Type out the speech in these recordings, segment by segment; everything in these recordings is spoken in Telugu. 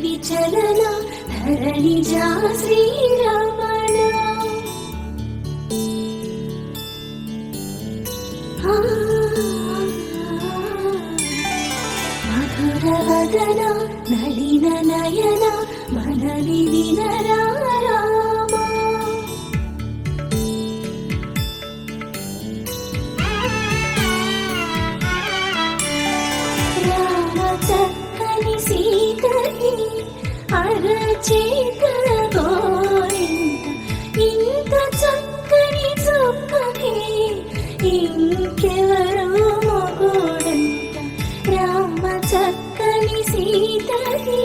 విచలన ధరణిజా శ్రీరమణ మధురవదన నళిన నయన మనవి వినరా అరచేత గోరింట ఇంత చక్కని చొక్కని ఇంకెవరో మొగుడంట రామ చక్కని సీతని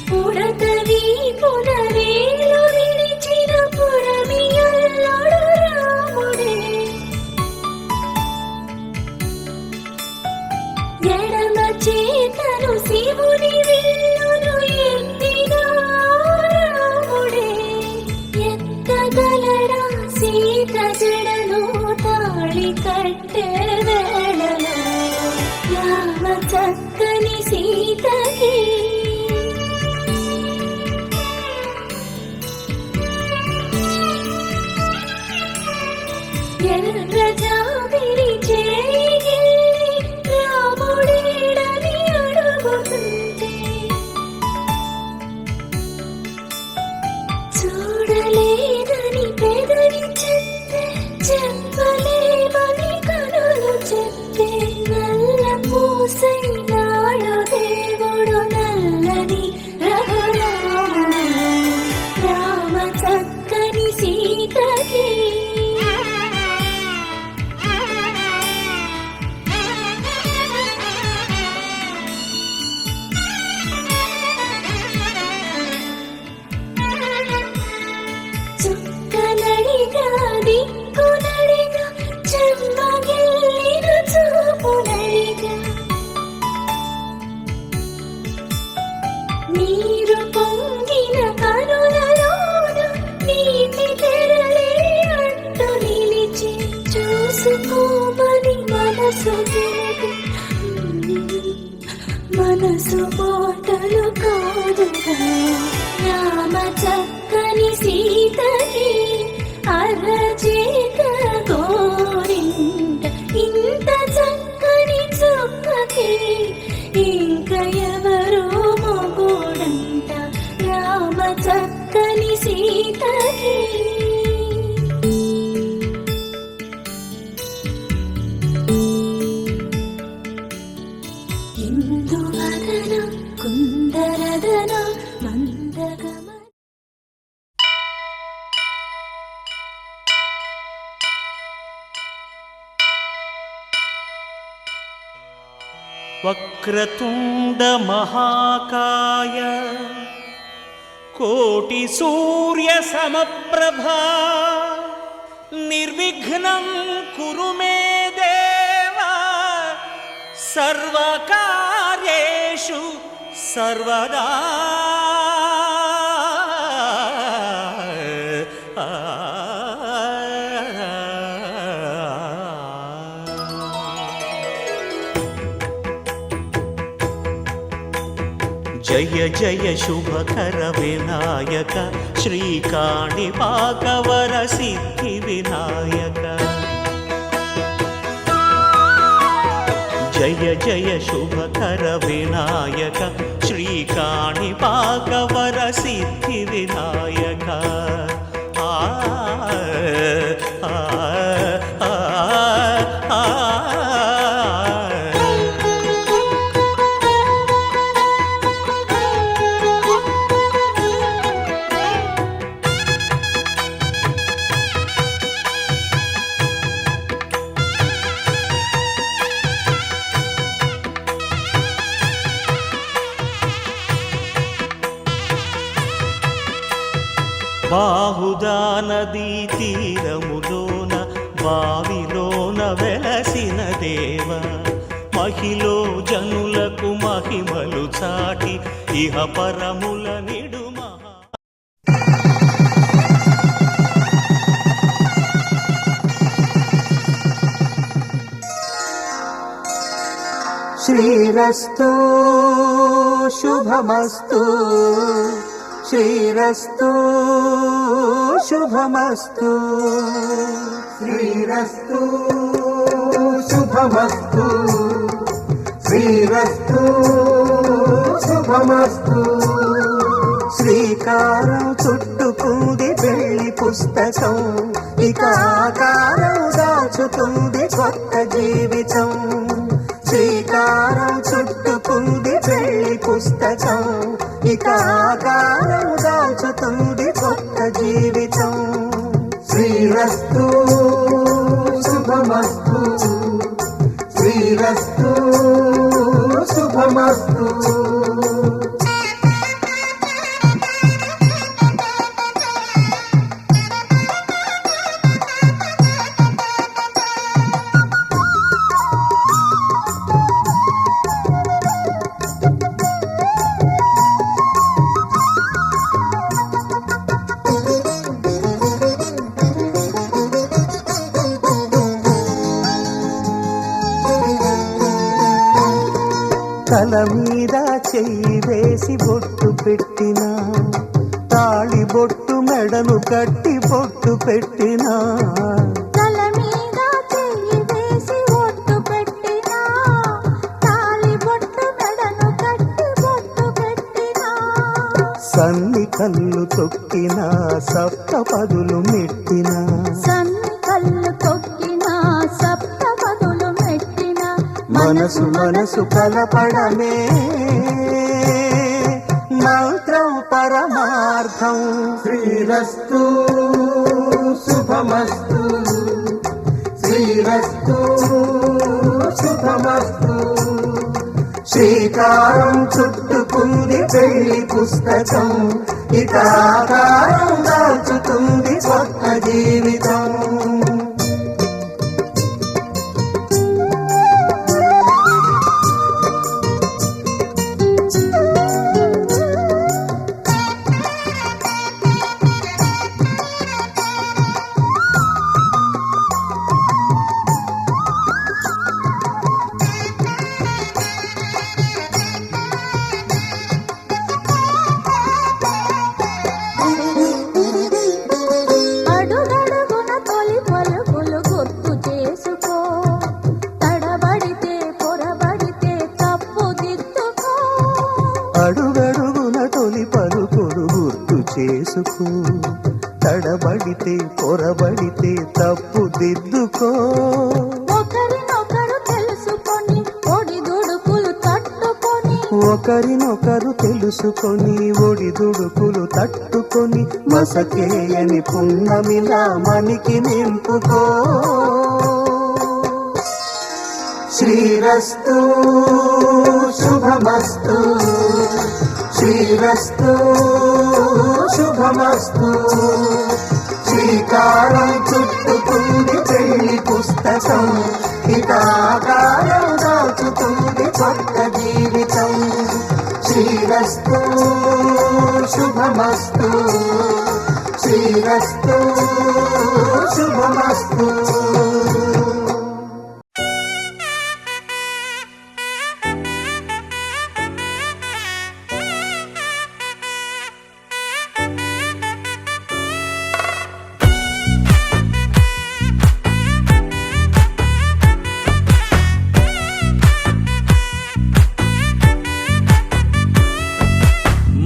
పుడతవి పునరేలు విడిచిన పురమియల్లోడు రాముడే ఎడమ చేతను శివుని విల్లును ఎత్తిన రాముడే ఎత్తగలడా సీత జడను తాళి కట్టె వేళలో రామ చక్కని సీతకి ఎర్రజాబిలి చేయి రాముడేడని అడుగుతుంటే చూడలేదని పెదవి చెప్తే చెప్పలేమని కనులు చెప్తే నల్ల పూసైనాడు దేవుడు నల్లని రఘురాముడు రామ చక్కని సీతకి నీరు పొంగిన కనులలోన నీటి తెరలే అడ్డు నిలిచి చూసుకోమని మనసు మాటలు కాదుగా రామ చక్కని సీతకి అరచేత గోరింట ఇంత చక్కని చొక్కకి ఇంక ఎవరో మొగుడంట రామ చక్కని సీతకి ఇందువదన కుందరదన మందగమ వక్రతుండ మహాకాయ కోటి సూర్య సమప్రభా నిర్విఘ్నం కురు మే దేవ సర్వకార్యేషు సర్వదా జయ జయ శుభకర వినాయక శ్రీకాణిపాకవర సిద్ధి వినాయక జయ జయ శుభకర వినాయక శ్రీకాణిపాకవర సిద్ధి వినాయక బాహుదా నదీ తీరములోన బావిలోన వెలసిన దేవ మహిలో జనులకు మహిమలు చాటి ఇహ పరముల నిడు శ్రీరస్తు శుభమస్తు శ్రీరస్తు శుభమస్తు శ్రీరస్తు శుభమస్తు శ్రీరస్తు శుభమస్తు శ్రీకారం చుట్టుకుంది పెళ్లి పుస్తకం ఇక ఆకారం దాచుతుంది కొత్త జీవితం శ్రీకారం చుట్టుకుంది పెళ్లి పుస్తకం ఇక ఆకారం దాచుతుంది కొత్త జీవితం శ్రీరస్తు శుభమస్తు శ్రీరస్తు శుభమస్తు తల మీద చెయ్యి వేసి బొట్టు పెట్టినా తాళి బొట్టు మెడను కట్టి బొట్టు పెట్టినా తల మీద చెయ్యి వేసి బొట్టు పెట్టినా తాళి బొట్టు మెడను కట్టి బొట్టు పెట్టినా సన్ని కళ్ళు తొక్కినా సప్త పదులు మెట్టినా సన్ని కళ్ళు తొక్కినా సప్త పదులు మెట్టినా మనసు మనసు కలపడమే మంత్రం పరమార్థం శ్రీరస్తు శుభమస్తు శ్రీరస్తు శుభమస్తు శ్రీకారం చుట్టుకుంది పెళ్లి పుస్తకం ఇక ఆకారం దాచుతుంది కొత్త జీవితం అడుగడుగున తొలి పలుకులు గుర్తు చేసుకో తడబడితే పొరబడితే తప్పు దిద్దుకో అడుగడుగున తొలి పలుకులు గుర్తు చేసుకో తడబడితే పొరబడితే తప్పు దిద్దుకో ఒకరినొకరు తెలుసుకొని ఒడిదుడుకులు తట్టుకొని ఒకరినొకరు తెలుసుకొని ఒడిదుడుకులు తట్టుకొని మసకేయని పున్నమిలా మనికి నింపుకో శ్రీరస్తు శుభమస్తు శ్రీరస్తు శుభమస్తు శ్రీకారం చుట్టుకుంది పెళ్లి పుస్తకం ఇక ఆకారం దాచుతుంది కొత్త జీవితం శ్రీరస్తు శుభమస్తు శ్రీరస్తు శుభమస్తు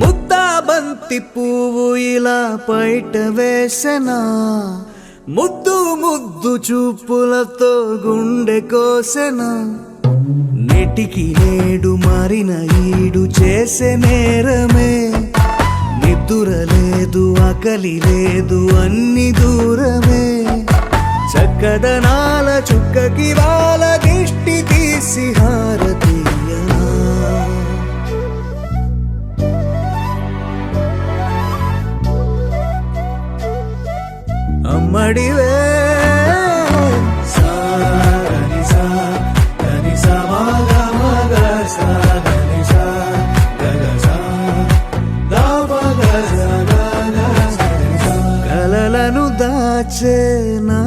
ముద్దాబంతి పువ్వు ఇలా బయట వేసెనా ముద్దు ముద్దు చూపులతో గుండె కోసెనా నెటికి నేడు మారిన ఈడు చేసే నేరమే నిద్ర లేదు ఆకలి లేదు అన్ని దూరమే చక్కదనాల చుక్కకి వాళ్ళ దిష్టి తీసి హారతీయనా అమ్మడివే కలలను దాచే నా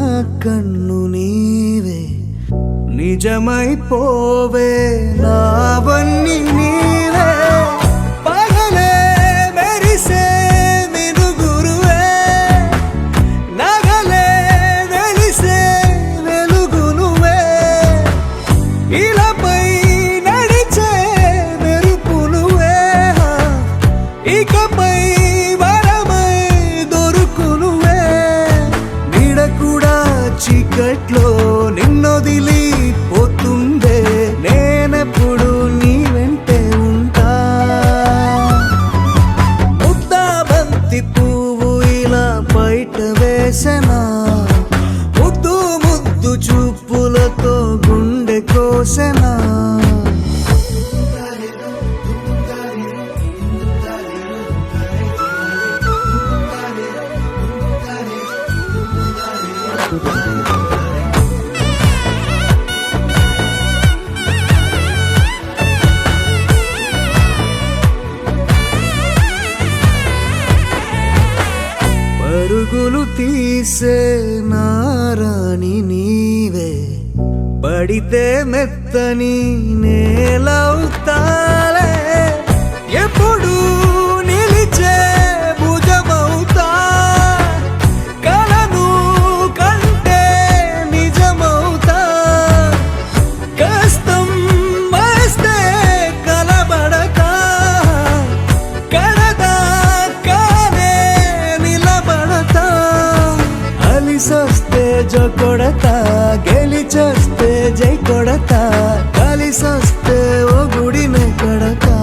కన్ను నీవే నిజ నిజమైపోవే నావన్నీ నీవే పగలే మెరిసే మినుగురువే నగలే వెలిసే వెలుగు నువ్వే ఇలాపై నడిచే మెరుపు నువ్వే ఇకపై వరమై దొరుకు నువ్వే నీడ కూడా చీకట్లో నిన్నొదిలి పోతుందే నేనెప్పుడు నీ వెంటే ఉంటా ముద్దా బంతి పువ్వు ఇలా బయట వేసెనా ముద్దు ముద్దు చూపులతో గుండె కోసెనా పరుగులు తీసే నారాణి నీవే పడితే మెత్తని నేలవుతాలే ఎప్పుడు నిలిచే భుజమవుతా కలను కంటే నిజమవుతా కష్టం వస్తే కలబడక కడదాకానే నిలబడతా అలిసొస్తే జో కొడతా గెలిచొస్తే జై కొడతా కలిసొస్తే ఓ గుడినే కడతా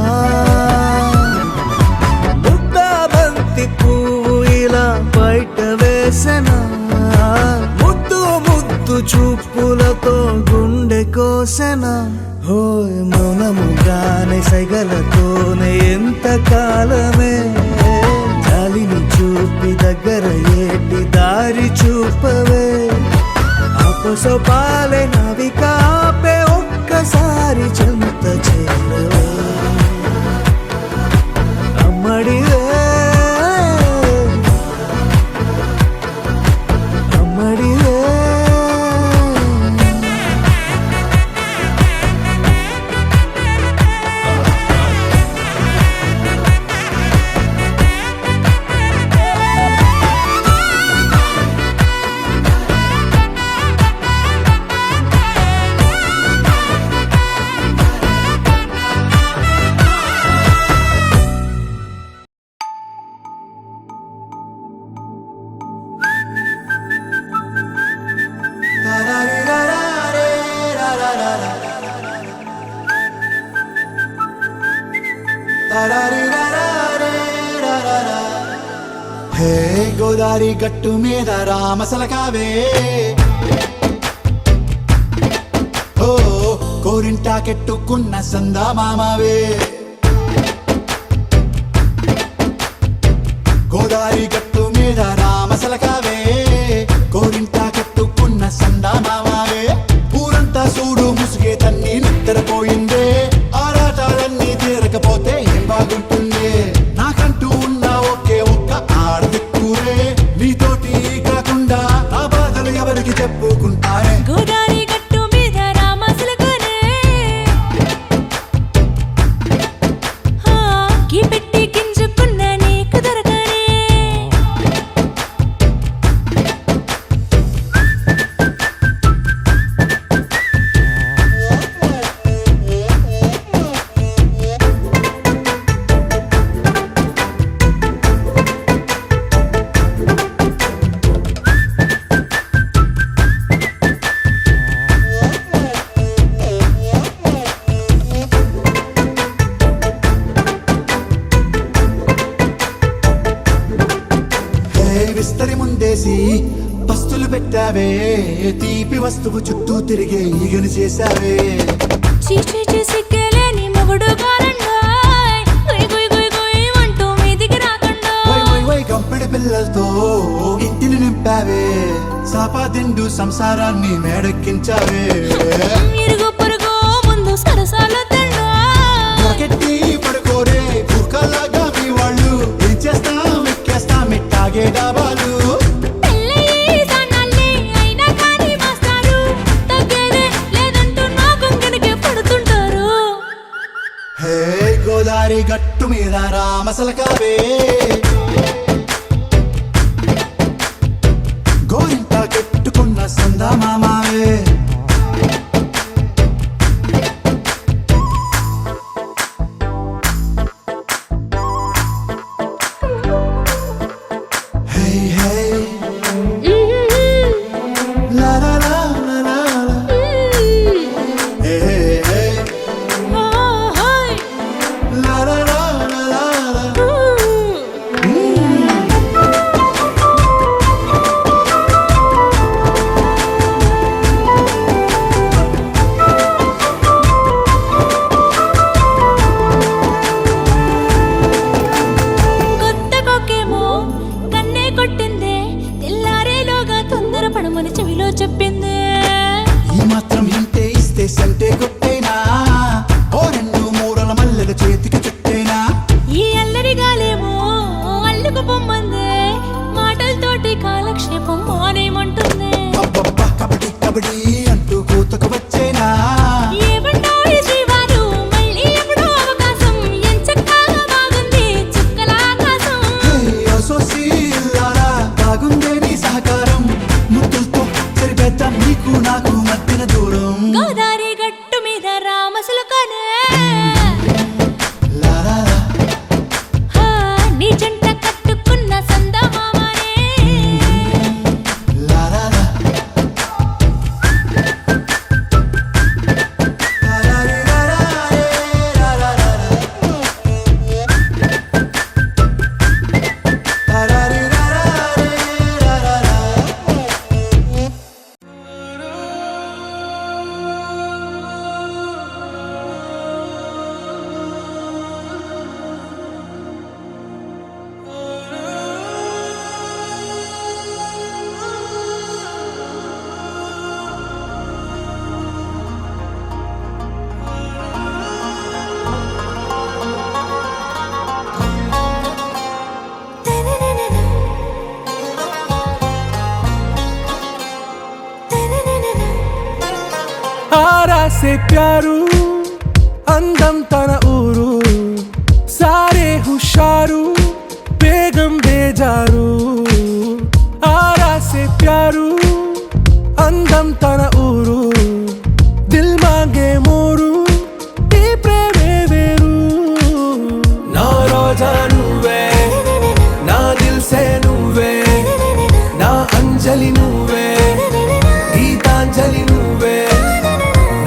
ముద్దా బంతి పువ్వు ఇలా బయట వేసెనా ముద్దు ముద్దు చూపులతో గుండె కోసెనా హోయ్ మౌనముగానే సైగలతోనే ఎంత కాలమే జాలిని చూపి దగ్గర ఏటి దారి చూపవే అపసోపాలే నవికాపే ఒక్కసారి చెంత చేరవే అమ్మడివే అమ్మడివే హే గోదారి గట్టు మీద రామసలకావే ఓ కోరింటా కెట్టుకున్న సందా మామావే గోదారి గట్టు మీద రామసలకావే కోరింటా కెట్టుకున్న సందా మామావే ఊరంతా చూడు ముసుగే తన్ని నిద్రపోయిందే ఆరాటాలన్నీ తీరకపోతే ఏం బాగుంటుంది నాకంటూ ఉన్న ఒకే ఒక్క ఆడదిక్కురే నీతోటి కాకుండా ఆ బాధలు ఎవరికి చెప్పుకుంటారే గోదారి గట్టు మీద రామసలకనే గీ పెట్టి గింజుకున్న నీకు దొరకనే విస్తరి ముందేసి పస్తులు పెట్టావే తీపి వస్తువు చుట్టూ తిరిగే ఈగను చేశావే చీచి సిగ్గలేని మొగుడు కారండాయ్ గుయ్ గుయ్ గుయ్ గుయ్ అంటూ మీదికి రాకుండా వై కంపెడి పిల్లలతో ఇంటిని నింపావే సాపాదిండు సంసారాన్ని మేడెక్కించావే ఇరుగు పొరుగు ముందు సరసాల తండా రాకెట్టి పడుకోరే భూకల్లాగా మీ వాళ్ళు ఏం చేస్తాం ఎక్కేస్తాం ఇట్టాగే డాబాలు పెళ్ళయి సన్నాల్ని అయినా కానీ మాస్తారు తగ్గేదే లేదంటున్నా హే గోదారి గట్టు మీద రామసలకావే గోరింట కట్టుకున్న సందమామావే Hey, hey, la la la la la la. Hey, hey, hey, la la la la la la. కొత్త కొక్కేమో కన్నే కొట్టిందే తెల్లారేలోగా తొందర పడమని చెవిలో చెప్పిందే ఈ మాత్రం హింటే ఇస్తే సంటే కొట్టేనా ఓ రెండు మూరల మల్లెల చేతికి చుట్టేనా ఈ అల్లరి గాలేమో అల్లుకు పొమ్మందే మాటలతోటి కాలక్షేపం మానేమంటుందే అబ్బబ్బా కబడ్డీ కబడ్డీ అంటూ కూతకు వచ్చేనా ఏమంటారు శ్రీవారు మళ్ళీ ఎప్పుడో అవకాశం ఎంచక్కా బాగుంది చుక్కల ఆకాశం హే అసోసిల్లారా బాగుందే నీ సహకారం ముద్దులతో సరిపెద్దాం నీకు నాకు మధ్యన దూరం గోదారి గట్టు మీద రామసులకనే లా లా లా హా, నీ జంట కట్టుకున్న సందమామనే La la la. La la la la la la la la. La la la la la la la. आरा से प्यारू అందం తన ఊరు సారే హుషారు బేగం బేజారు ఆరా సే ప్యారు అందం తన ఊరు దిల్ మాంగే మోరు ఈ ప్రేమే వేరు నా రోజా నువ్వే నా దిల్ సే నువ్వే నా అంజలి నువ్వే గీతాంజలి నువ్వే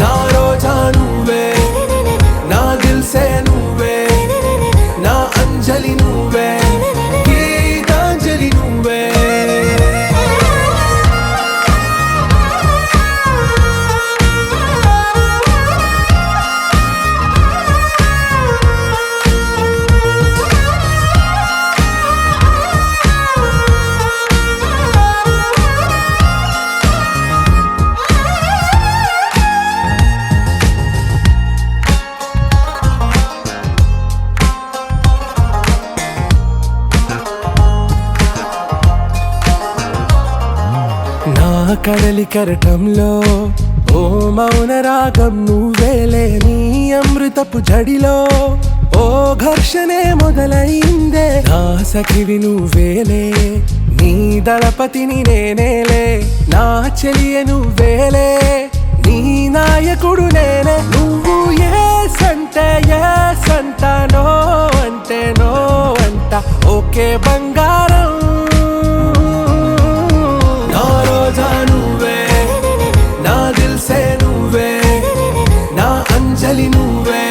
నా రోజా నువ్వే నా దిల్ సే నువ్వే నా అంజలి నువ్వే గీతాంజలి నువ్వే నా కడలి కరటంలో ఓ మౌన రాగం నువ్వేలే నీ అమృతపు జడిలో ఓ ఘర్షణే మొదలైందే నా సఖివి నువ్వేలే నీ దళపతిని నేనేలే నా చెలియ నువ్వేలే నీ నాయకుడు నేనే నువ్వు ఏ సంట నో అంటే నో అంట ఓకే బంగారం నా రోజా నువ్వే నా దిల్ సే నువ్వే నా అంజలి నువ్వే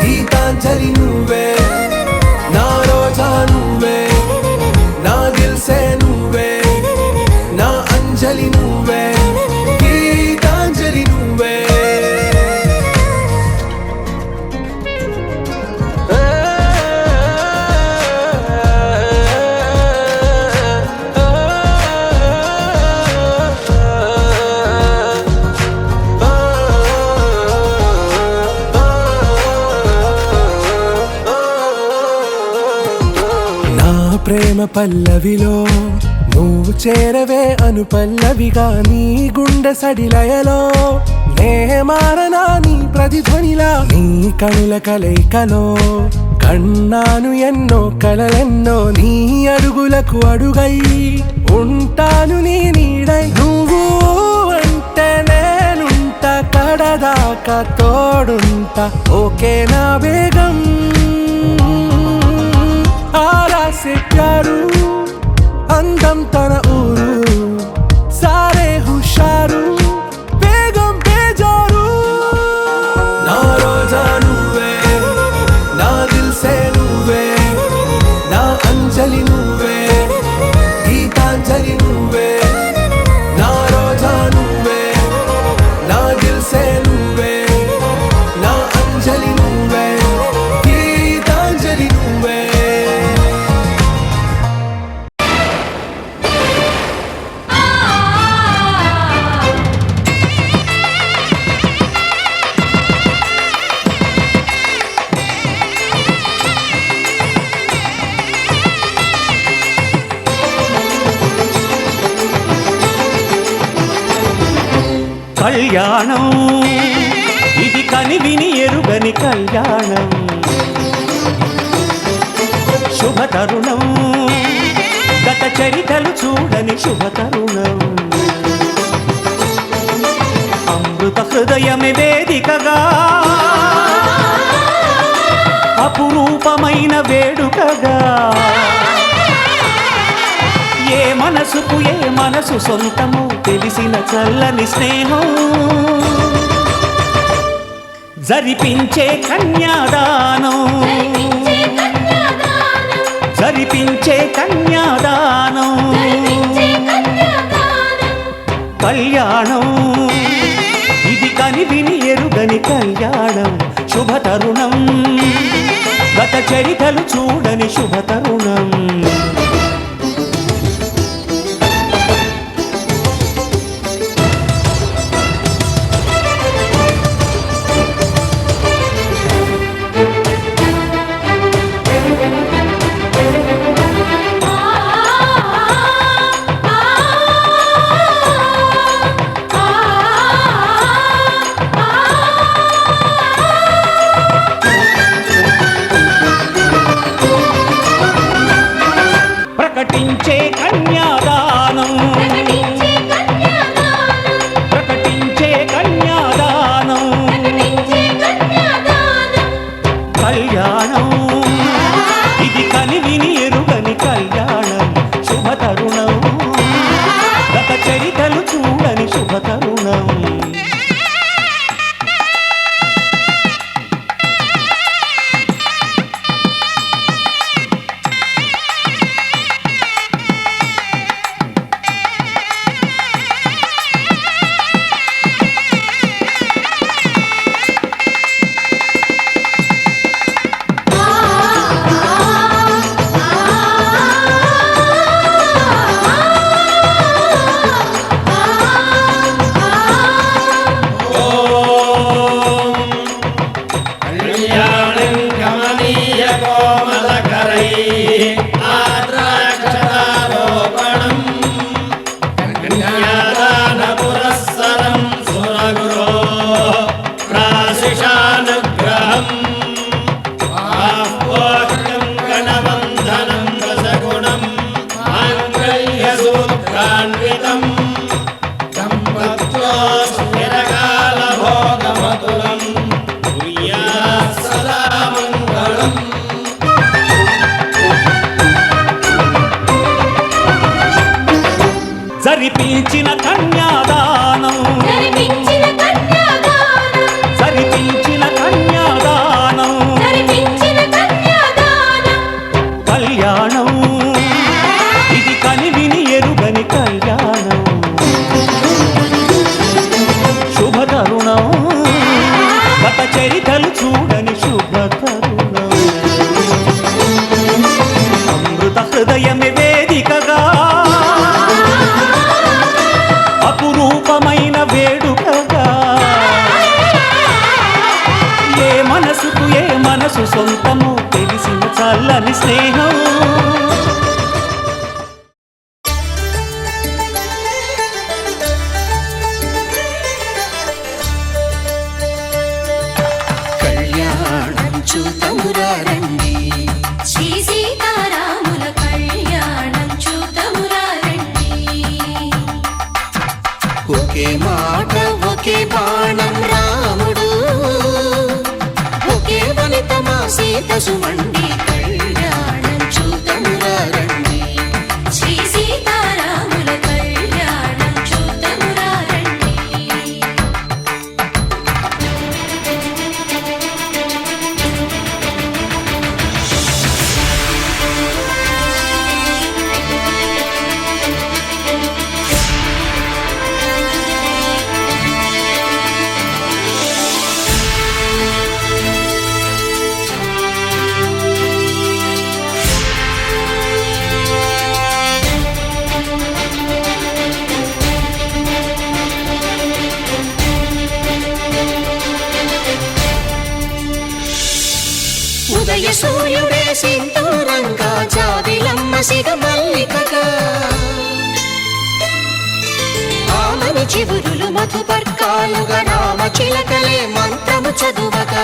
గీతాంజలి నువ్వే నా రోజా నువ్వే నా దిల్ సే నువ్వే నా అంజలి నువ్వే గీతాంజలి నువ్వే ప్రేమ పల్లవిలో నువ్వు చేరవే అను పల్లవిగా నీ గుండె సడిలయలో నే మారనా నీ ప్రతిధ్వనిలా నీ కనుల కలయికలో కన్నాను ఎన్నో కలలెన్నో నీ అడుగులకు అడుగై ఉంటాను నీ నీడై నువ్వు అంటే నేనుంట కడదాకా తోడుంటా ఓకే నా బేగం ఆరా సే ప్యారు అందం తన ఊరు సారే హుషారు బేగం బేజారు నా రోజా నువ్వే నా దిల్ సే నువ్వే నా అంజలి నువ్వే గీతాంజలి నువ్వే నా రోజా నువ్వే నా దిల్ సే నువ్వే నా అంజలి నువ్వే గీతాంజలి నువ్వే కళ్యాణం ఇది కనివిని ఎరుగని కళ్యాణం శుభతరుణం గత చరితలు చూడని శుభతరుణం అమృత హృదయమే వేదికగా అపురూపమైన వేడుకగా ఏ మనసుకు ఏ మనసు సొంతము తెలిసిన చల్లని స్నేహం జరిపించే కన్యాదానం జరిపించే కన్యాదానం కళ్యాణం ఇది కనివిని ఎరుగని కళ్యాణం శుభతరుణం గత చరితలు చూడని శుభతరుణం ప్రకటించే కన్యాదానం ప్రకటించే కన్యాదానం కళ్యాణం ఇది కనివిని ఎరుగని కళ్యాణం శుభతరుణం గత చరితలు చూడని శుభతరుణం జరిపించిన కన్యాదానం జరిపించిన కన్యాదానం కళ్యాణం ఇది కనివిని ఎరుగని కళ్యాణం శుభతరుణం గత చరితలు చూడని శుభతరుణం అమృత హృదయమే వేదికగా అపురూపమైన వేడుకగా ఏ మనసుకు ఏ మనసు సొంతము తెలిసిన చల్లని స్నేహం చూతమురారండి. శ్రీ సీతారాముల కళ్యాణం చూతమురారండి. ఒకే మాట ఒకే బాణం రాముడు, ఒకే వనిత మా సీత సుమండి కళ్యాణం చూతమురారండి. శ్రీ సీతారాముల కళ్యాణం చూతమురారండి. ఉదయ సూర్యుడే సింధూరంగా, జాబిలమ్మ సిగ మల్లికగా, ఆమని చివురులు మధుపర్కాలుగా, రామ చిలకలే మంత్రము చదువగా,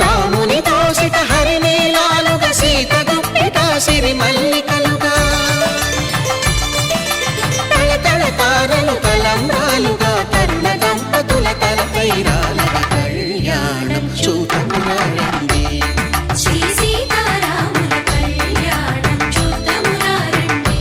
రాముని దోసిట హరినీలాలుగా, సీత గుప్పిట సిరి మల్లికలుగా, తళతళ తారలు తలంబ్రాలుగా, తరుణ దంపతుల తలపైరాలుగా కళ్యాణం చూతమురారండి. శ్రీ సీతారాముల కళ్యాణం చూతమురారండి.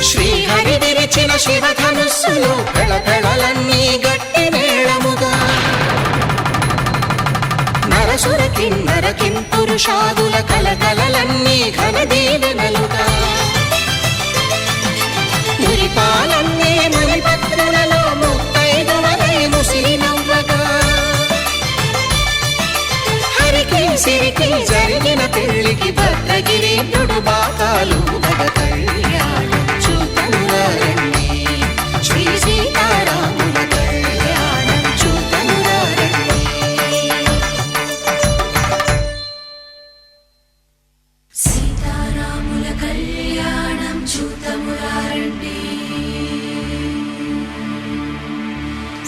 శ్రీహరి విరిచిన శివధనుస్సులు పెళపెళలన్నీ గట్టి మేళముగా, నరసుర కిన్నర కింపురుషాదుల కలకలలన్నీ ఘన దీవెనలుగా, మురిపాలన్నీ మణిపత్రులలో ముత్తైదువలై ముసిరి నవ్వగా, హరికి సిరికి జరిగిన పెళ్లికి భద్రగిరీంద్రుడు బాకాలు కళ్యాణం చూతమురారండి. శ్రీ సీతారాముల కళ్యాణం చూతమురారండి. సీతారాముల కళ్యాణం చూతమురారండి.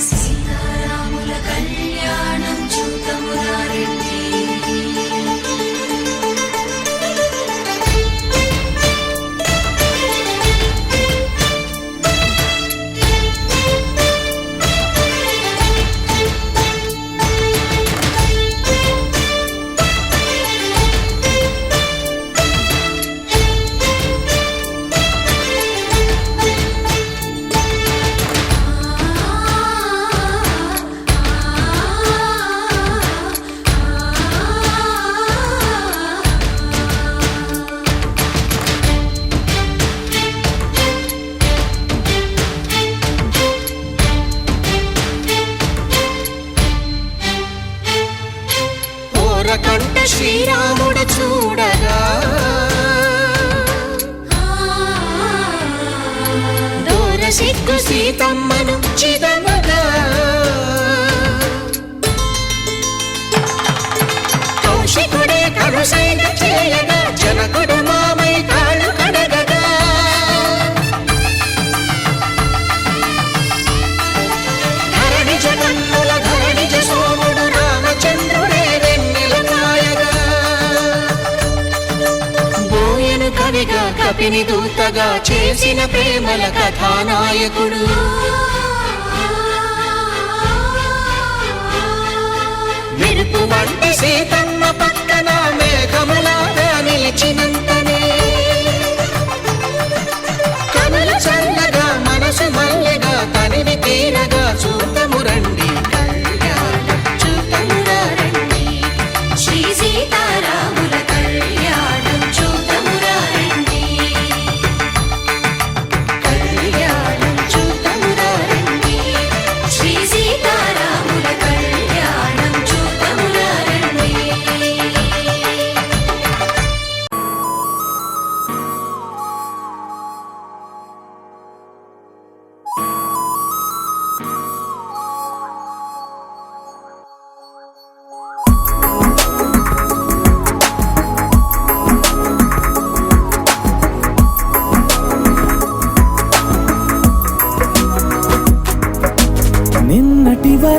సీతారాముల కళ్యాణం చూతమురారండి. ఓరకంట శ్రీరాముడు చూడగా, దూర సిగ్గు సీతమ్మను చిదమగా, కౌశికుడే కరుసైన చేయగా, జనకుడు మామై కాళ్ళు కడగగా, ధరణి జగన్నుల ధరణిజ సోముడు రామచంద్రుడే వెన్నెల కాయగా, బోయను కవిగా కపిని దూతగా చేసిన ప్రేమల కథానాయకుడు, మెరుపు వంటి సీతమ్మ పక్కన మేఘములాగా నిలిచినంతనే, కనుల చల్లగా మనసు మల్లెగా తనివి తీరగా చూతమురండి కళ్యాణం చూతమురారండి. శ్రీ సీతారాముల కళ్యాణం చూతమురారండి. కళ్యాణం చూతమురారండి. శ్రీ సీతారాముల కళ్యాణం చూతమురారండి.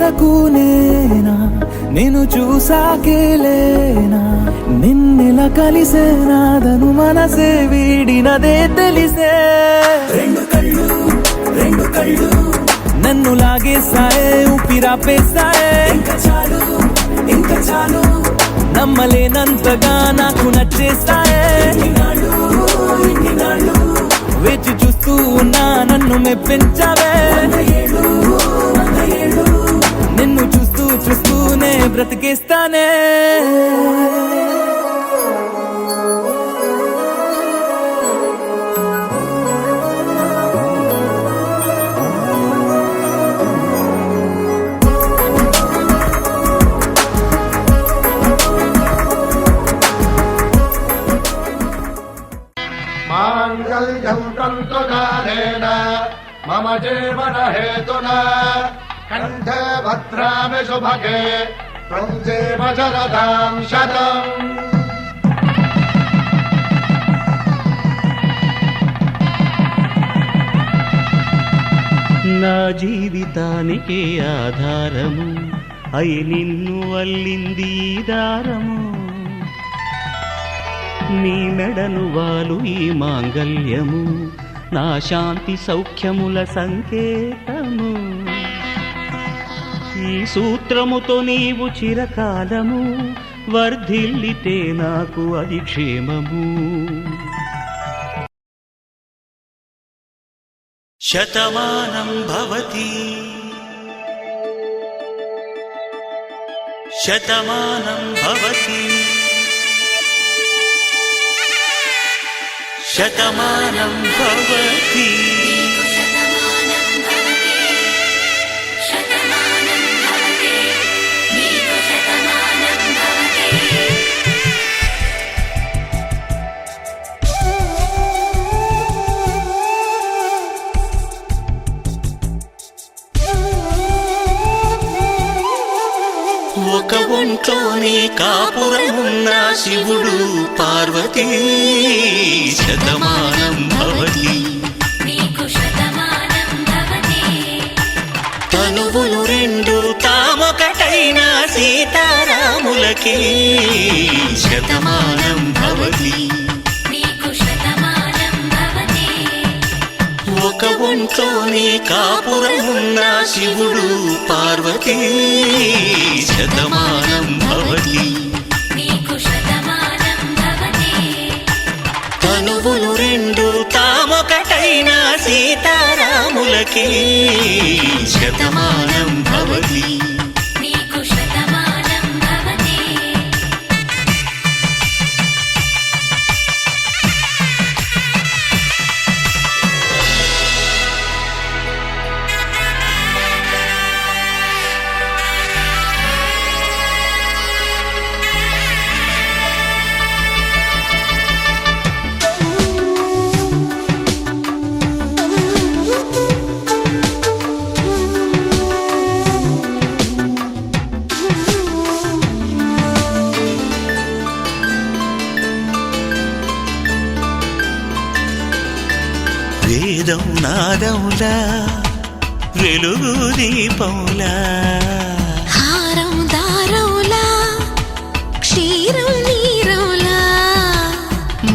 వరకు నేనా నేను చూసాకేలేనా నిన్నెలా కలిసేనాదను మనసే వీడినదే తెలిసే రెండు కళ్ళు నన్ను లాగేసాయే ఊపిరాపేసాయే ఇంకా చాలు నమ్మలేనంతగా నాకు నచ్చేసాయే వేచి చూస్తూ ఉన్నా నన్ను మెప్పించావే నిన్ను చూస్తూనే బ్రతికేస్తానే माङ्गल्यं तन्तुकारेण मम जीवन हेतुना कण्ठे भद्रामि शुभगे त्वं जीव शरदां शतम् నా జీవితానికే ఆధారము అయి నిన్ను అల్లింది ఈ దారము నీ మెడను వాలు ఈ మాంగల్యము నా శాంతి సౌఖ్యముల సంకేతము ఈ సూత్రముతో నీవు చిరకాలము వర్ధిల్లితే నాకు అది క్షేమము శతమానం భవతి శతమానం భవతి శతమానం భవతి ఒక ఒంట్లోనే కాపురమున్న శివుడు పార్వతీ శతమానం భవతి తనువులు రెండు తామొకటైన సీతారాములకి శతమానం భవతి ఒక ఒంట్లోనే కాపురమున్న శివుడు పార్వతీ శతమానం భవతి తనువులు రెండు తామొకటైన సీతారాములకి శతమానం భవతి వేదం నాదములా వెలుగు దీపములా హారం దారములా క్షీరం నీరములా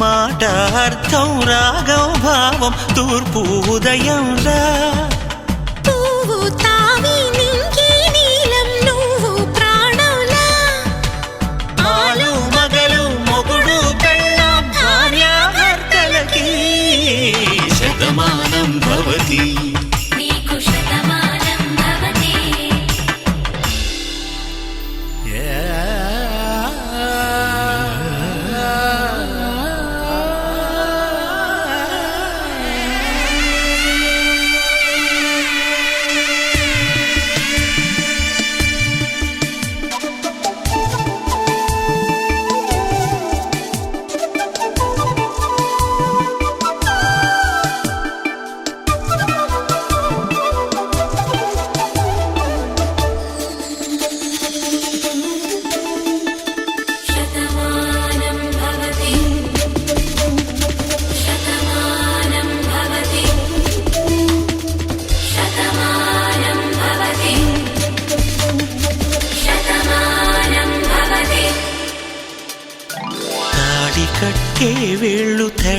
మాట అర్థం రాగం భావం తూర్పు ఉదయంలా పువ్వు తావి నింగి నీలం నువ్వు ప్రాణంలా ఆలు మగలు మొగుడు కళ్ళ భార్యాభర్తలకి శతమానం భవతి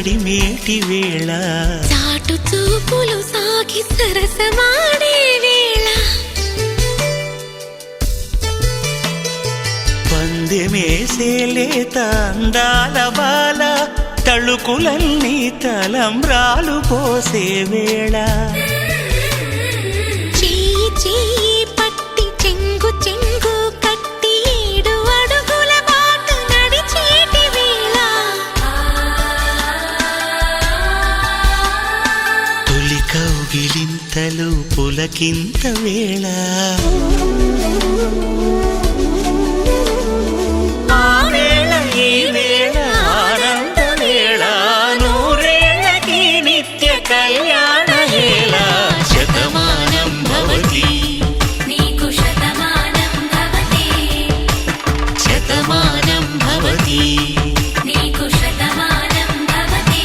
తడిమేటి వేళ చాటు చూపులు సాగి సరసమాడే వేళ పందెమేసేలేత అందాల బాల తళుకులన్నీ తలంబ్రాలు పోసే వేళ చెయ్యి చెయ్యి పట్టి చెంగు చెంగు కట్టి 7 అడుగుల బాట నడిచేటి వేళ తొలి కౌగిలింతలు పులకింత వేళ ఆ వేళ ఈ వేళ ఆనంద వేళ నూరేళ్ళకి నిత్య కళ్యాణ వేళ శతమానం భవతి నీకు శతమానం భవతి శతమానం భవతి నీకు శతమానం భవతి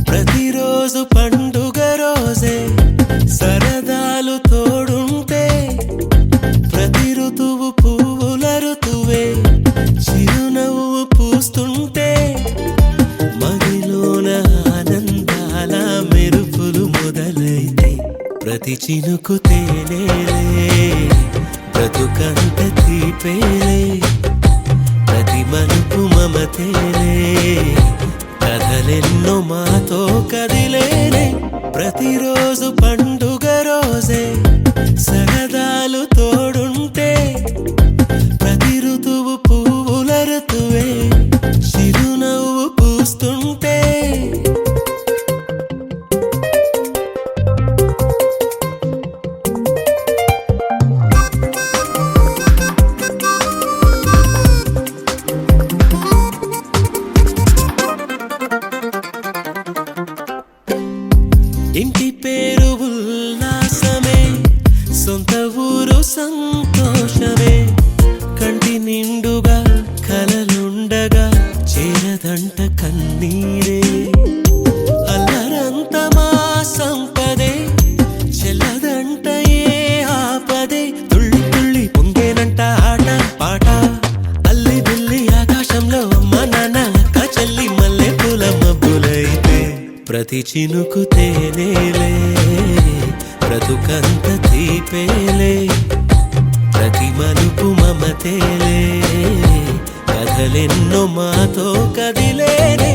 ప్రతిరోజు పండుగ రోజే సరదాలు తోడుంటే ప్రతి ఋతువు పువ్వుల ఋతువే చిరునవ్వు పూస్తుంటే మదిలోన ఆనందాల మెరుపులు మొదలైతే ప్రతి చినుకు తేనేలే బ్రతుకంత తీపేలే ప్రతి మలుపు మమతేలే కథలెన్నో మాతో కదిలేనే ప్రతిరోజు పండుగ రోజే సరదాలు తోడుంటే ప్రతి ఋతువు పువ్వుల ఋతువే చిరునవ్వు పూస్తుంటే ఇంటి పేరు ఉల్లాసమే సొంత ఊరు సంతోషమే కంటి నిండుగా కలలుండగా చేరదంట కన్నీరే అల్లరంత మా సంపదే చెల్లదంట ఏ ఆపదే తుళ్ళి తుళ్ళి పొంగేనంట ఆట పాట అల్లి బిల్లి ఆకాశంలో అమ్మ నాన్న అక్క చెల్లి మల్లె పూల మబ్బులైతే ప్రతి చినుకు తేనేలే బ్రతుకంత తీపేలే ప్రతి మలుపు మమతేలే కథలెన్నో మాతో కదిలేనే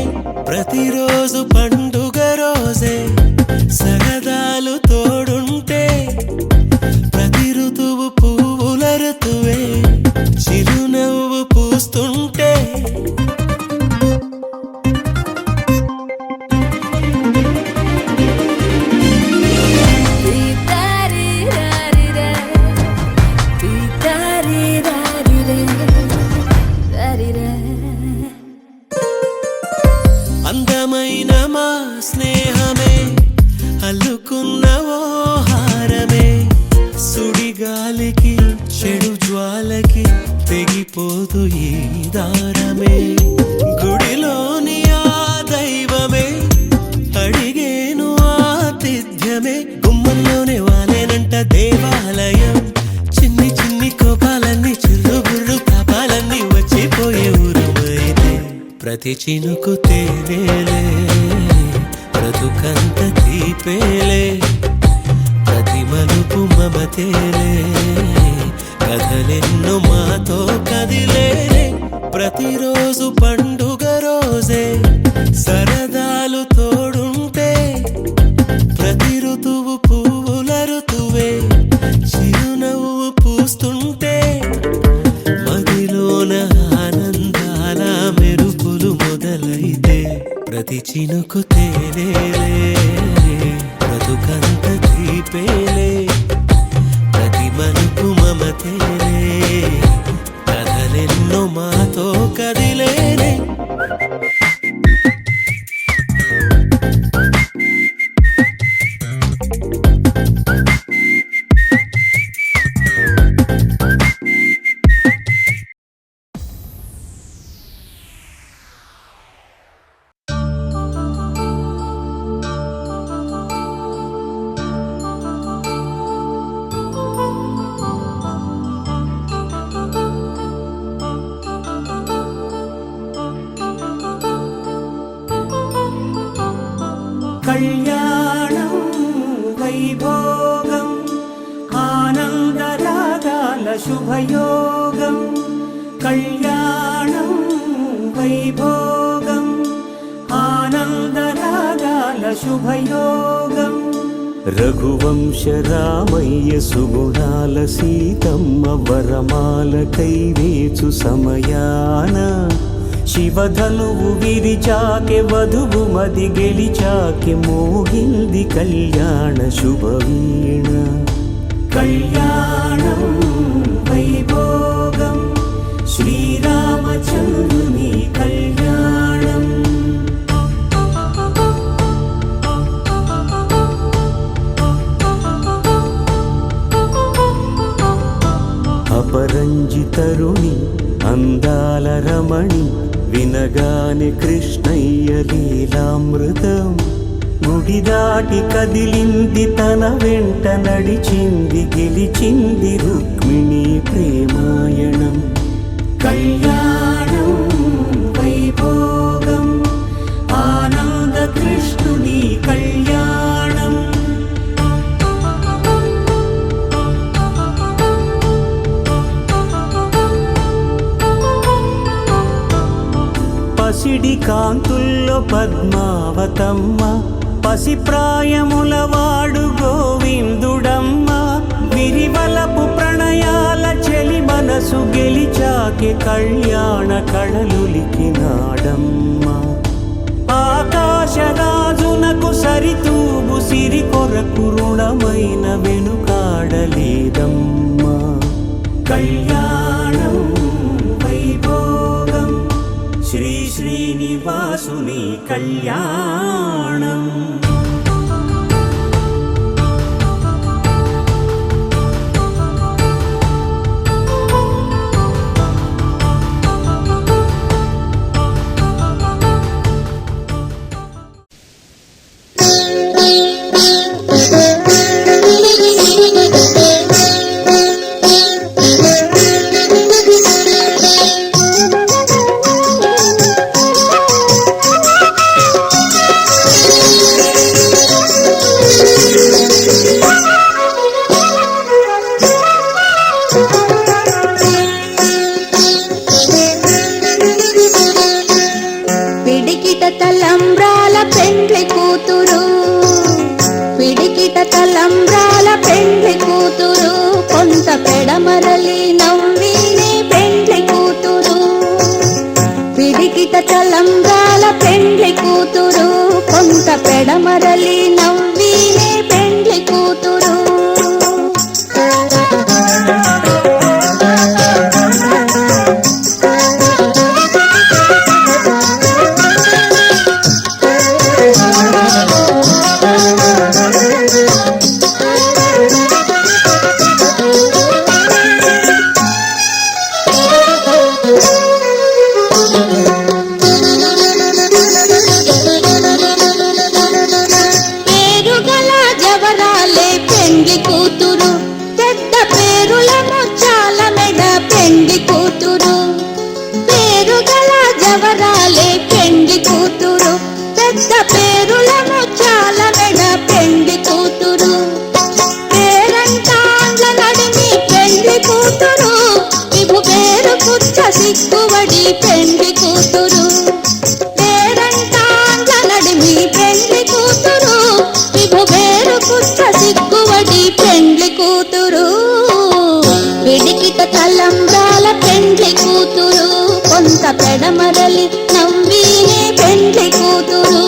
ప్రతిరోజు పండుగ రోజే సరదాలు తోడుంటే ప్రతి ఋతువు పువ్వుల ఋతువే చిరునవ్వు పూస్తుంటే అందమైన మా స్నేహమే అల్లుకున్న ఓ హారమే సుడిగాలికి చెడు జ్వాలకి తెగిపోదు ఈ దారమే గుడిలోని ఆ దైవమే అడిగేను ఆతిథ్యమే గుమ్మంలోనే వాలేనంట దేవాలయం చిన్ని చిన్ని కోపాలన్నీ చిల్లు బుర్రు తాపాలన్నీ వచ్చిపోయే ఊరమైతే ప్రతి చినుకు తేనేలే బ్రతుకంత తీపేలే ప్రతి మలుపు మమతేలే కథలెన్నో మాతో కదిలేనే ప్రతిరోజు పండుగ రోజే సరదాలు తోడుంటే ప్రతి ఋతువు పువ్వుల ఋతువే చిరునవ్వు పూస్తుంటే మదిలోన ఆనందాల మెరుపులు మొదలైతే ప్రతి చినుకు తేనేలే బ్రతుకంత తీపేలే ప్రతి మాతో కదిలేనే కళ్యాణం వైభోగం ఆనందరాగాల శుభయోగం కళ్యాణం వైభోగం ఆనందరాగాల శుభయోగం రఘువంశ రామయ్య సుగుణాల సీతమ్మ వరమాల కైవేచు సమయాన శివధనువు విరిచాకె వధువు మది గెలిచాకె మోగింది కళ్యాణ శుభవీణ కళ్యాణం వైభోగం శ్రీరామచంద్రుని కళ్యాణం అపరంజి తరుణి అందాల రమణి వినగానే కృష్ణయ్య లీలామృతం గుడి దాటి కదిలింది తన వెంట నడిచింది గెలిచింది రుక్మిణి ప్రేమాయణం కళ్యాణం వైభోగం ఆనంద కృష్ణుని కళ్యాణం పసిడి కాంతుల్లో పద్మావతమ్మ పసిప్రాయముల వాడు గోవిందుడమ్మ విరివలపు ప్రణయాల చెలి మనసు గెలిచాకే కళ్యాణ కళలులికినాడమ్మ ఆకాశరాజునకు సరితూగు సిరి కొరకు రుణమైన వెనుకాడలేదమ్మా కళ్యాణం వైభోగం శ్రీ శ్రీనివాసుని కళ్యాణం తలంబ్రాల పెండ్లి కూతురు కొంత పెడమరలి నవ్వినే పెండ్లి కూతురు పిడికిట తలంబ్రాల పెండ్లి కూతురు కొంత పెడమరలి నవ్వినే పెండ్లి కూతురు సిక్కువడి పెండ్లి కూతురు పేరంటాండ్ల నడిమి పెండ్లి కూతురు విభు వేరు పుచ్చ సిక్కువడి పెండ్లి కూతురు పిడికిట తలంబ్రాల పెండ్లి కూతురు కొంత పెడమరలి నవ్వినే పెండ్లి కూతురు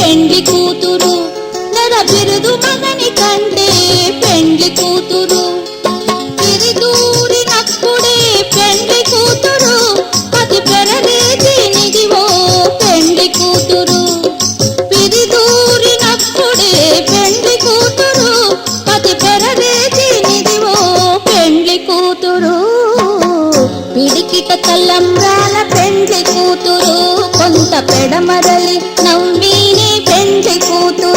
పెండ్లి కూతురు నర బిరుదు మగని కంటే పెండ్లి కూతురు తిరిదూరినప్పుడే పెండ్లి కూతురు పతి పెరవేసి నిదివో పెండ్లి కూతురు పిరిదూరినప్పుడే పెండ్లి కూతురు పతి పెరవేసి నిదివో పెండ్లి కూతురు పిడికిట తలంబ్రాల పెండ్లి కూతురు కొంత పెడమరలి నవ్విని పెండ్లి కూతురు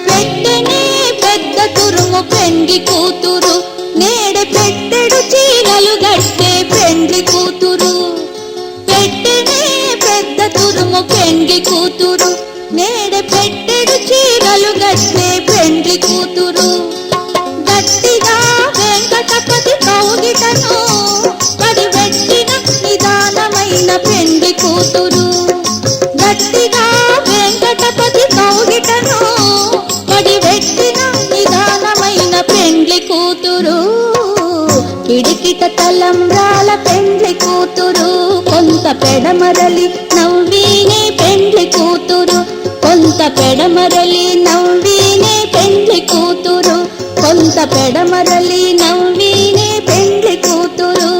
పెట్టెనే పెద్ద తురుము పెండ్లి కూతురు నేడే పెట్టెడు చీరలు గట్టే పెండ్లి కూతురు పెట్టెనే పెద్ద తురుము పెండ్లి కూతురు నేడే పెట్టెడు చీరలు గట్టే పెండ్లి కూతురు గట్టిగా వెంకటపతి కౌగిటను పడి పెట్టిన నిదానమైన పెండ్లి కూతురు గట్టిగా వెంకటపతి కౌగిటను పడి పెట్టిన నిదానమైన పెండ్లి కూతురు కిడికిట తలంబ్రాల పెండ్లి కూతురు కొంత పెడమరలి నవ్వినే పెండ్లి కూతురు కొంత పెడమరలి నవ్వినే పెండ్లి కూతురు కొంత పెడమరలి నవ్వినే పెండ్లి కూతురు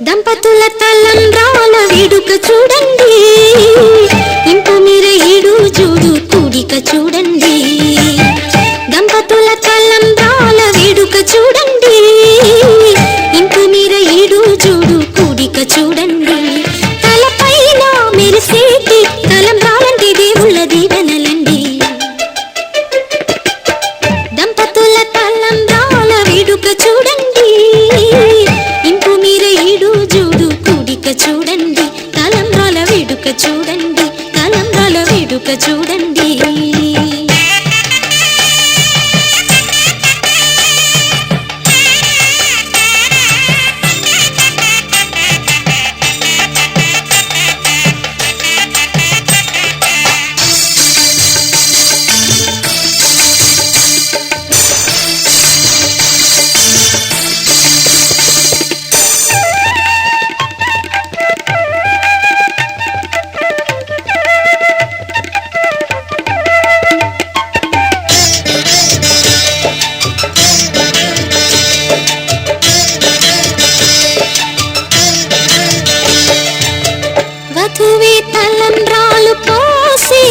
దంపతుల తలంబ్రాల వేడుక చూడండి ఇంపు మీర ఈడు జోడు కూడిక చూడండి దంపతుల తలంబ్రాల వేడుక చూడండి ఇంపు మీర ఈడు జోడు కూడిక చూడండి తలపైన మెరిసేటి తలంబ్రాలంటి దేవుళ్ళ దీవెనలండి దంపతుల తలంబ్రాల వేడుక చూడండి ఇంపు మీర ఈడు జోడు కూడిక చూడండి తలంబ్రాల వేడుక చూడండి తలంబ్రాల వేడుక చూడండి వధువే తలంబ్రాలు పోసి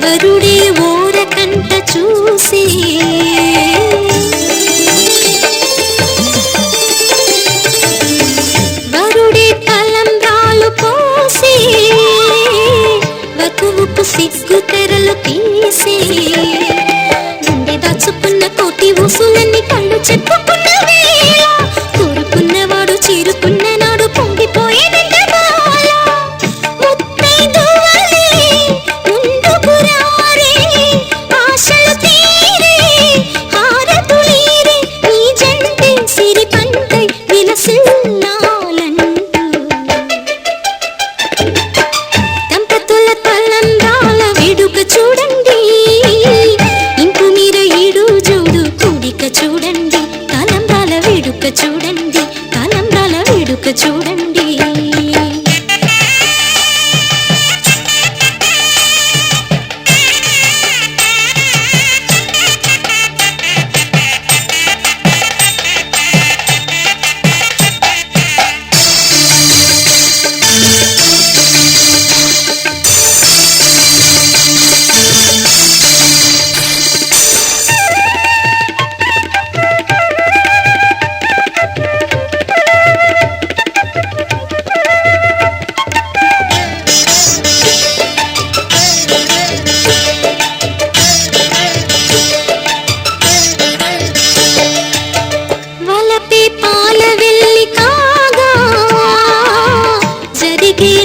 వరుడే ఓరకంట చూసి వరుడే తలంబ్రాలు పోసి వధువుకు సిగ్గు తెరలు తీసి గుండె దాచుకున్న కోటి ఊసులన్నీ కళ్ళు చెప్పుకున్న వేళ కోరుకున్నవాడు చేరుకున్న నాడు పొంగిపోయేది ముత్తైదువలే ముందుకు రారే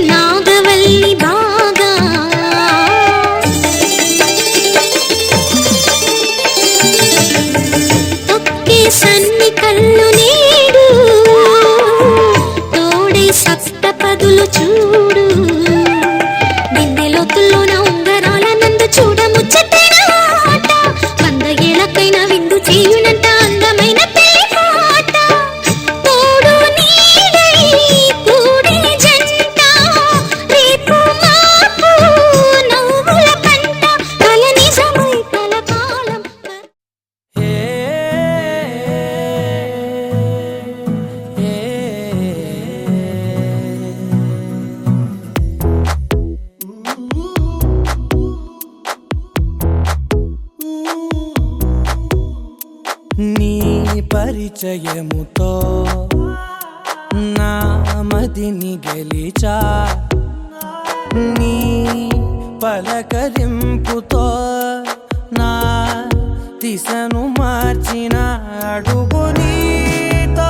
నాగవల్లి బాగా తొక్కే సన్ని కళ్ళు నేడు తోడై సప్త పదులు చూడు బిందెలోతుల్లోన ఉంగరాల నందు చూడ ముచ్చటైన ఆట 100 ఏళ్ళకైనా విందు చేయునంట అందమైన పెళ్లి పాట తోడు నీడై కూడే జంట రేపు మాపు నవ్వుల పంట కల నిజమై కలకాలం నీ పరిచయముతో నా మదిని గెలిచా నీ పలకరింపుతో నా దిశను మార్చిన అడుగు నీతో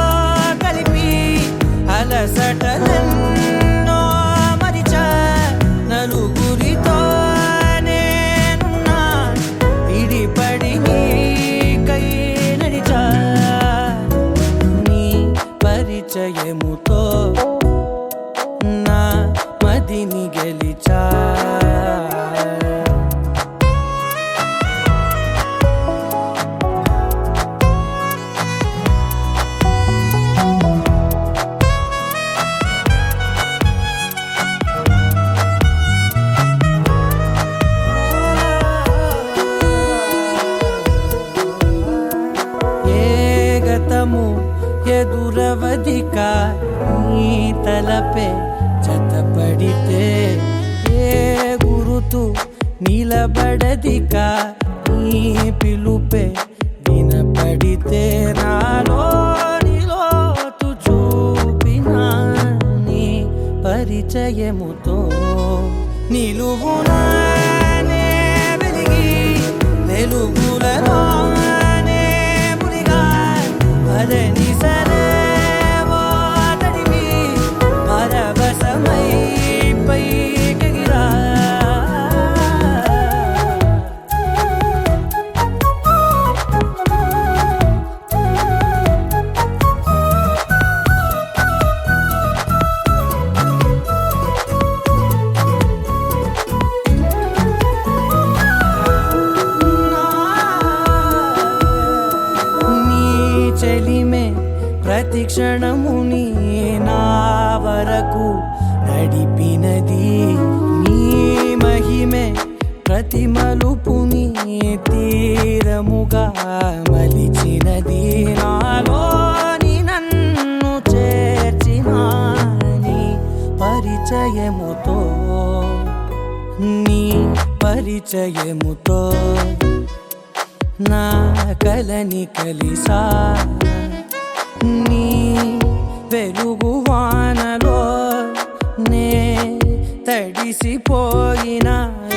కలిపి అలసటలెన్నో మరిచా నలుగురితో నేనున్నా ఇడిపడి నీకై నడిచా నీ పరిచయముతో నా మదిని గెలిచా గతము ఎదురవధిక నీ తలపే జతపడితే ఏ గురుతు నిలబడదిక నీ పిలుపే వినపడితే నాలో నిలోతు చూపిన నీ పరిచయముతో నిలువునానే వెలిగి వెలుగులలోనే మునిగా అదని సరేవో తడివి పరవశమై పైకెగిరా చెలిమే ప్రతి క్షణముని నా వరకు నడిపినది నీ మహిమే ప్రతి మలుపుని తీరముగా మలిచినది నాలోని నన్ను చేర్చిన నీ పరిచయముతో నీ పరిచయముతో నా కలని కలిసా నీ వెలుగు వానలో నే తడిసిపోయిన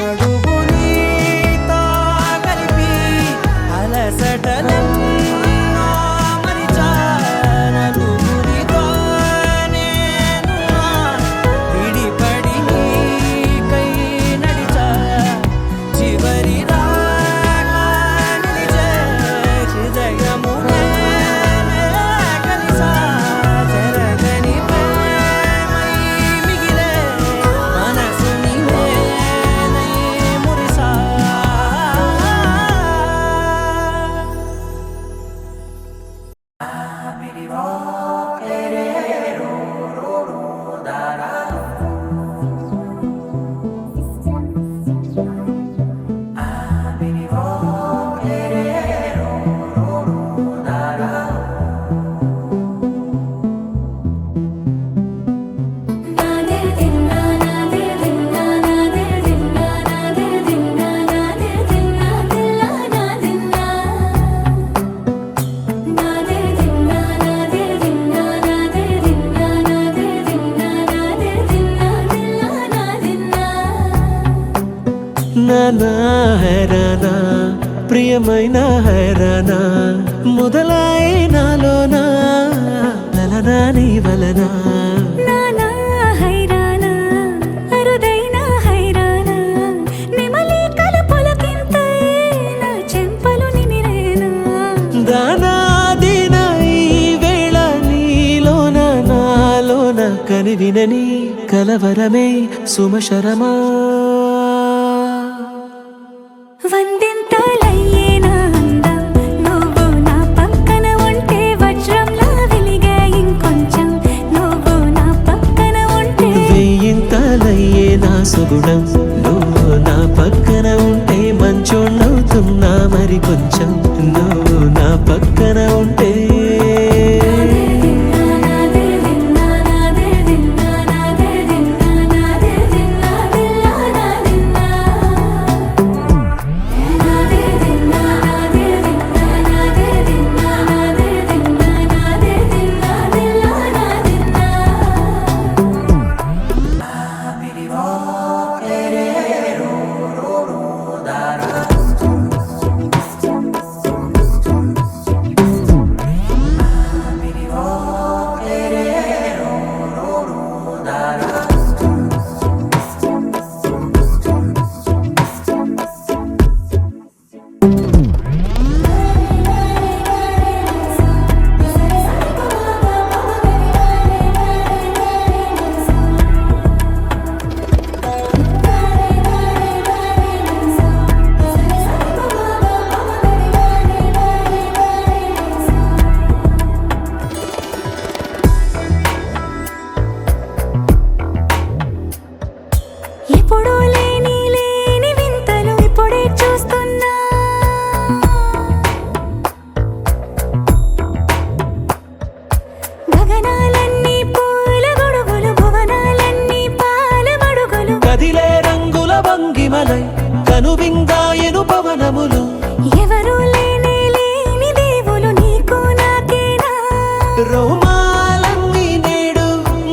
అడుగు నీతో కలిపి అలసటలెన్నో మరిచా నలుగురితో నేను విడిపడి నీకై నడిచా చివరి నానా హైరానా ప్రియమైన హైరానా మొదలై నాలోనా లలనా నీ వలనా నానా హైరానా వినని కలవరమే సుమశరమా వందింతలయ్యేనా అందం నువ్వు నా పక్కన ఉంటే వజ్రంలా వెలిగే ఇంకొంచెం నువ్వు నా పక్కన ఉంటే వెయ్యింతలయ్యే నా సుగుణం నువ్వు నా పక్కన ఉంటే మంచోణ్ణవుతున్నా మరి కొంచెం నువ్వు నా పక్కన ఉంటే ఎప్పుడూ లేని లేని వింతలు ఇప్పుడే చూస్తున్నా గగనాలన్నీ పూల గొడుగులు భువనాలన్నీ పాల మడుగులు కదిలే రంగుల భంగిమలై కనువిందాయను పవనములు ఎవరూ లేని లేని దేవులు నీకు నాకేనా రోమాలన్నీ నేడు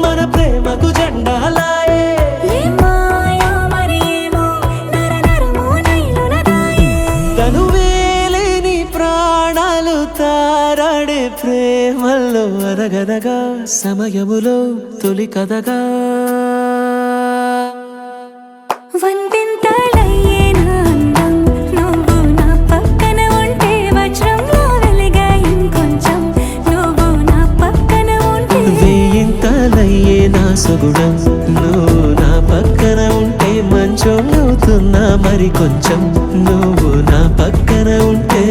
మన ప్రేమకు జెండాలాయే ఏ మాయో మరి ఏమో నర నరమో నైలున దాయే తనువేలేని ప్రాణాలు తారాడే ప్రేమల్లో అనగనగా సమయములో తొలి కథగా వందింతలయ్యేనా అందం నువ్వు నా పక్కన ఉంటే వజ్రంలా వెలిగే ఇంకొంచెం నువ్వు నా పక్కన ఉంటే వెయ్యింతలయ్యే నా సుగుణం నువ్వు నా పక్కన ఉంటే మంచోణ్ణవుతున్నా మరి కొంచెం నువ్వు నా పక్కన ఉంటే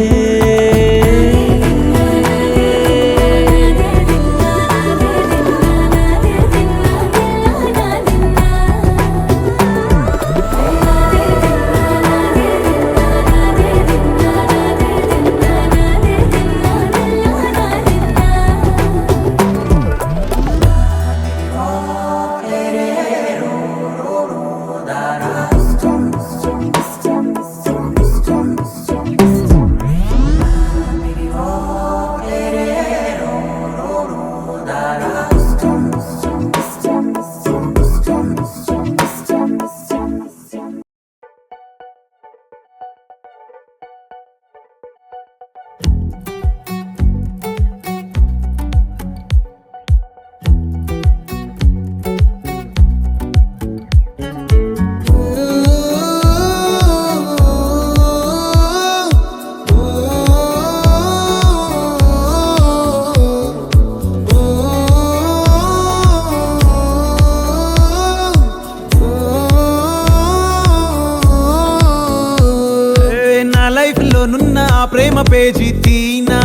ప్రేమ పేజీ తీనా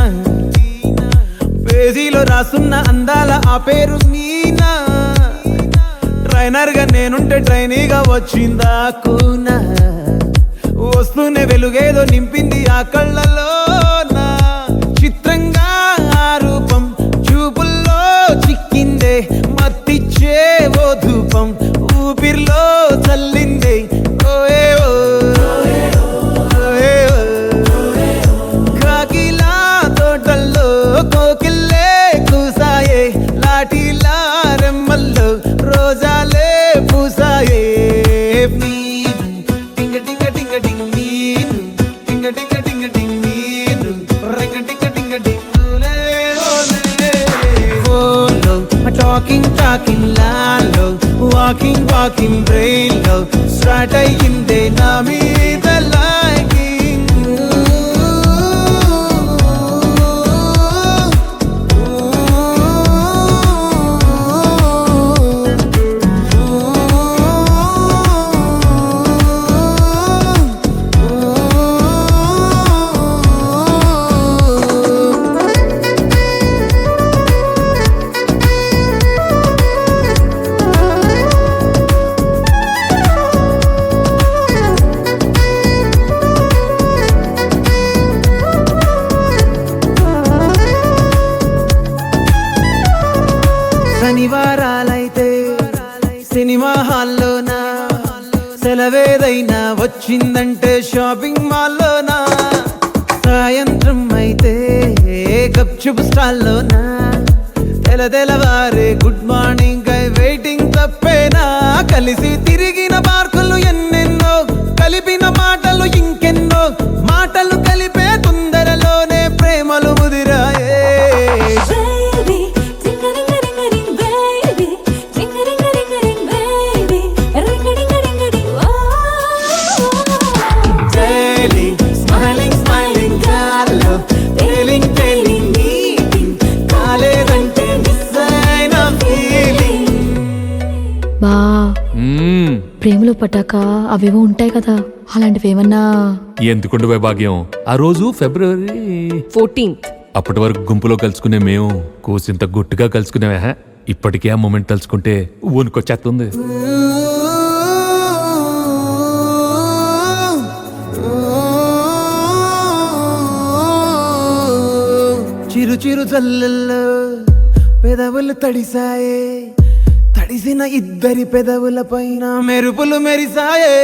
పేజీలో రాసున్న అందాల ఆ పేరు మీనా ట్రైనర్ గా నేనుంటే ట్రైనీగా వచ్చిందా కూనా వస్తూనే వెలుగేదో నింపింది ఆ కళ్ళలో నా చిత్రంగా ఆ రూపం చూపుల్లో చిక్కిందే మత్తిచ్చే ఓ ధూపం ఊపిరిలో చల్లిందే ఓయే ఓ కోకిల్లే కూసాయే లాఠీలా రెమ్మల్లో రోజాలే పూసాయే టింగ టింగ టింగ టింగ నీను టింగ టింగ టింగ టింగ నీను రింగ టింగ టింగ టింగులే ఓలో టాకింగ్ టాకింగ్ లాలో వాకింగ్ వాకింగ్ బ్రెయిన్ లో స్టార్ట్ అయ్యిందే నా మీద లైకింగ్ హాల్లోనా సెలవేదైనా వచ్చిందంటే షాపింగ్ మాల్లోనా సాయంత్రం అయితే గప్చుప్ స్టాల్లోనా తెలవారే గుడ్ మార్నింగ్ వెయిటింగ్ తప్పేనా కలిసి తిరిగిన పార్కులు ఎన్నెన్నో కలిపిన మాటలు ఇంకెన్నో మాటలు కలిపే తొందరలోనే ప్రేమలు ముదిరాయే Baby, ting-a-ring-a-ring-a-ring, baby. Ting-a-ring-a-ring-a-ring, baby. Ring-a-ding-a-ding-a-ding, oh. Daily, smiling, smiling, gallo, feeling, feeling, meeting, కాలేదంటే మిస్ అయిన feeling. బా ప్రేమలో పట్టాక అవేవో ఉంటాయి కదా, అలాంటివి ఏమన్నా? ఎందుకుంటే భాగ్యం, ఆ రోజు ఫిబ్రవరి 14th. అప్పటి వరకు గుంపులో కలుసుకునే మేము కూసింత గుట్టుగా కలుసుకునేవా. ఇప్పటికే ఆ మూమెంట్ తలుచుకుంటే వణుకొచ్చేస్తుంది. చిరు చిరు జల్లెల్లో పెదవులు తడిసాయే తడిసిన ఇద్దరి పెదవుల పైన మెరుపులు మెరిసాయే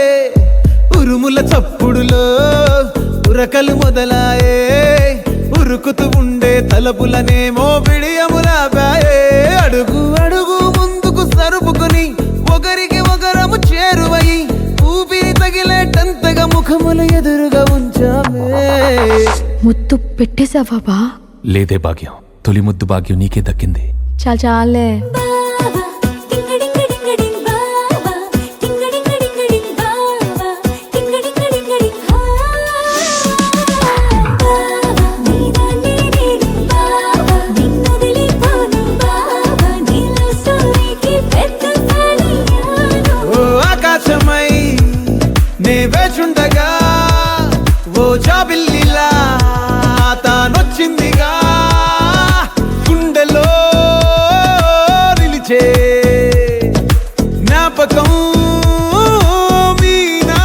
ఉరుముల చప్పుడులో ఉరకలు మొదలాయే ఉరుకుతూ ఉండే తలపులనేమో బిడియములాపాయే అడుగు అడుగు ముందుకు సరుపుకుని ఒకరికి ఒకరము చేరువై ఊపిరి తగిలేటంతగా ముఖములు ఎదురుగా ఉంచామే. ముద్దు పెట్టేశావా బా? లేదే భాగ్యం, తొలి ముద్దు భాగ్యం నీకే దక్కింది. చాలే. ఓ ఆకాశమై నే వేచుండగా ఓ జాబిల్లిలా తానొచ్చిందిగా గుండెలో నిలిచే జ్ఞాపకం మీనా.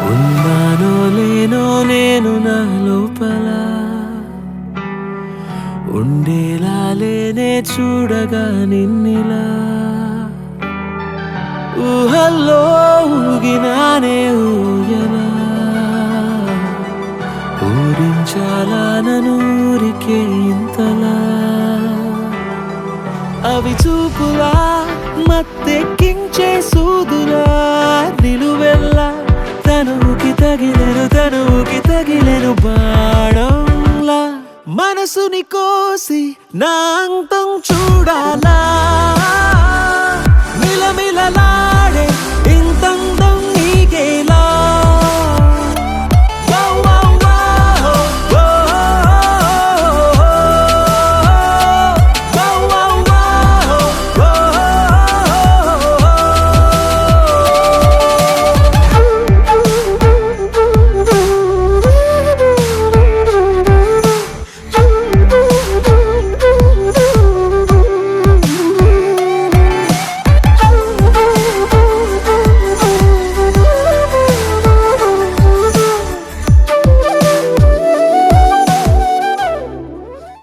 ఉన్నానో లేనో నేను నా లోపల ఉండేలా లేనే చూడగా నిన్నిలా ఊహల్లో ఊగినానే ఊయలా ఊరించాలా ననూరికే ఇంతలా అవి చూపులా మత్తెక్కించే సూదులా నిలువెల్లా తనువుకి తగిలెను బాణంలా మనసుని కోసి నా అంతం చూడాలా.